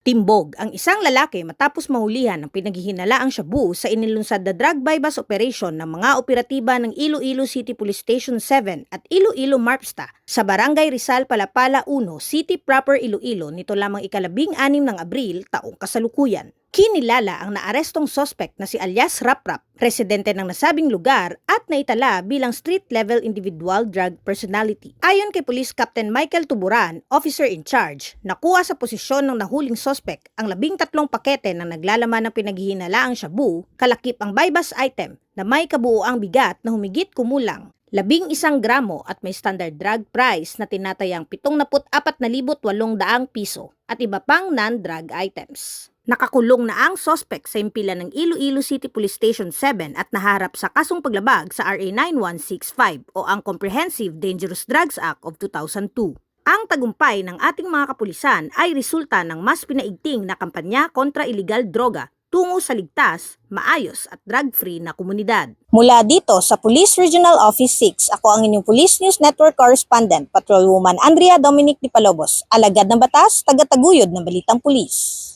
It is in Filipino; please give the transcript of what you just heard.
Timbog ang isang lalaki matapos mahulihan ng pinaghihinalaang shabu sa inilunsad na drug bypass operation ng mga operatiba ng Iloilo City Police Station 7 at Iloilo MARPSTA sa Barangay Rizal Palapala 1, City Proper Iloilo nito lamang ika-6 ng Abril taong kasalukuyan. Kinilala ang naarestong sospek na si alias Raprap, residente ng nasabing lugar at naitala bilang street-level individual drug personality. Ayon kay Police Captain Michael Tuburan, officer in charge, nakuha sa posisyon ng nahuling sospek ang 13 pakete na naglalaman ng pinaghihinalaang shabu, kalakip ang bypass item na may kabuuang bigat na humigit kumulang 11 gramo at may standard drug price na tinatayang 74,800 piso at iba pang non-drug items. Nakakulong na ang sospek sa impilan ng Iloilo City Police Station 7 at naharap sa kasong paglabag sa RA 9165 o ang Comprehensive Dangerous Drugs Act of 2002. Ang tagumpay ng ating mga kapulisan ay resulta ng mas pinaigting na kampanya kontra iligal droga tungo sa ligtas, maayos at drug-free na komunidad. Mula dito sa Police Regional Office 6, ako ang inyong Police News Network Correspondent, Patrolwoman Andrea Dominic Di Palobos, alagad ng batas, tagataguyod ng balitang pulis.